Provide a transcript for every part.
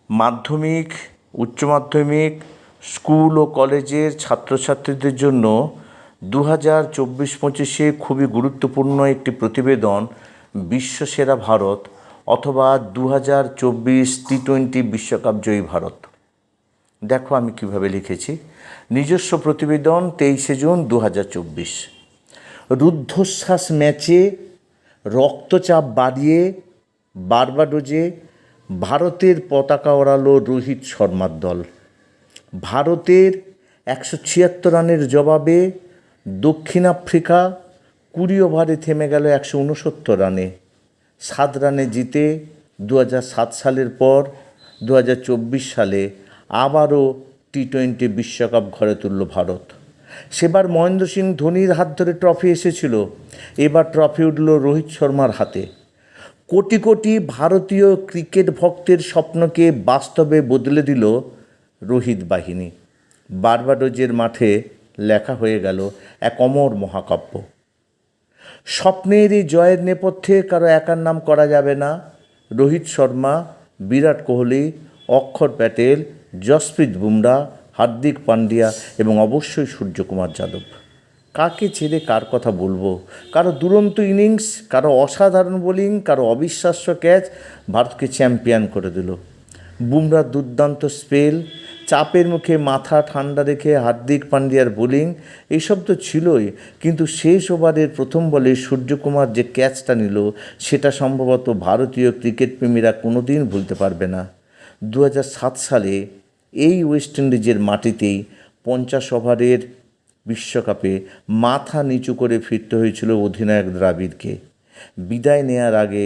মাধ্যমিক, উচ্চ মাধ্যমিক, স্কুল ও কলেজের ছাত্রছাত্রীদের জন্য 2024-25 খুবই গুরুত্বপূর্ণ একটি প্রতিবেদন বিশ্বসেরা ভারত অথবা 2024 টি-20 বিশ্বকাপ জয়ী ভারত। দেখো আমি কিভাবে লিখেছি। নিজস্ব প্রতিবেদন 23 জুন 2024। রুদ্ধশ্বাস ম্যাচে রক্তচাপ বাড়িয়ে বার্বাডোজে ভারতের পতাকা ওড়ালো রোহিত শর্মার দল। ভারতের 176 রানের জবাবে দক্ষিণ আফ্রিকা 20 ওভারে থেমে গেল 169 রানে। 7 রানে জিতে 2007 সালের পর 2024 সালে আবারও টি-20 বিশ্বকাপ ঘরে তুলল ভারত। সেবার মহেন্দ্র সিং ধোনির হাত ধরে ট্রফি এসেছিল, এবার ট্রফি উঠল রোহিত শর্মার হাতে। কোটি কোটি ভারতীয় ক্রিকেট ভক্তের স্বপ্নকে বাস্তবে বদলে দিল রোহিত বাহিনী। বার্বাডোজের মাঠে লেখা হয়ে গেল এক অমর মহাকাব্য। স্বপ্নের এই জয়ের নেপথ্যে কারো একার নাম করা যাবে না। রোহিত শর্মা, বিরাট কোহলি, অক্ষর প্যাটেল, জসপ্রীত বুমরা, হার্দিক পান্ডিয়া এবং অবশ্যই সূর্যকুমার যাদব। কাকে ছেড়ে কার কথা বলবো? কারো দুরন্ত ইনিংস, কারো অসাধারণ বোলিং, কারো অবিশ্বাস্য ক্যাচ ভারতকে চ্যাম্পিয়ন করে দিল। বুমরার দুর্দান্ত স্পেল, চাপের মুখে মাথা ঠান্ডা রেখে হার্দিক পান্ডিয়ার বোলিং, এইসব তো ছিলই, কিন্তু শেষ ওভারের প্রথম বলে সূর্যকুমার যে ক্যাচটা নিল সেটা সম্ভবত ভারতীয় ক্রিকেট প্রেমীরা কোনো দিন ভুলতে পারবে না। 2007 সালে এই ওয়েস্ট ইন্ডিজের মাটিতেই 50 ওভারের বিশ্বকাপে মাথা নিচু করে ফিরতে হয়েছিল অধিনায়ক দ্রাবিড়কে। বিদায় নেয়ার আগে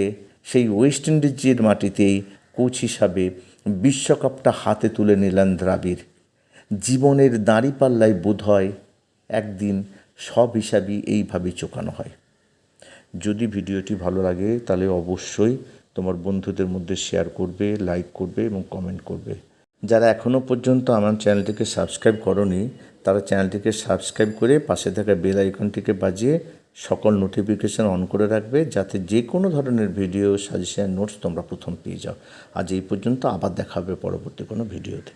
সেই ওয়েস্ট ইন্ডিজের মাটিতেই কোচ হিসাবে বিশ্বকাপটা হাতে তুলে নিলেন দ্রাবিড়। জীবনের দাঁড়িপাল্লায় বোধহয় একদিন সব হিসাবই এইভাবে চোকানো হয়। যদি ভিডিওটি ভালো লাগে তাহলে অবশ্যই তোমার বন্ধুদের মধ্যে শেয়ার করবে, লাইক করবে এবং কমেন্ট করবে। যারা এখনও পর্যন্ত আমার চ্যানেলটিকে সাবস্ক্রাইব করোনি তারা চ্যানেলটিকে সাবস্ক্রাইব করে পাশে থাকা বেল আইকনটিকে বাজিয়ে সকল নোটিফিকেশান অন করে রাখবে, যাতে যে কোনো ধরনের ভিডিও, সাজেশন, নোটস তোমরা প্রথম পেয়ে যাও। আজ এই পর্যন্ত, আবার দেখা হবে পরবর্তী কোনো ভিডিওতে।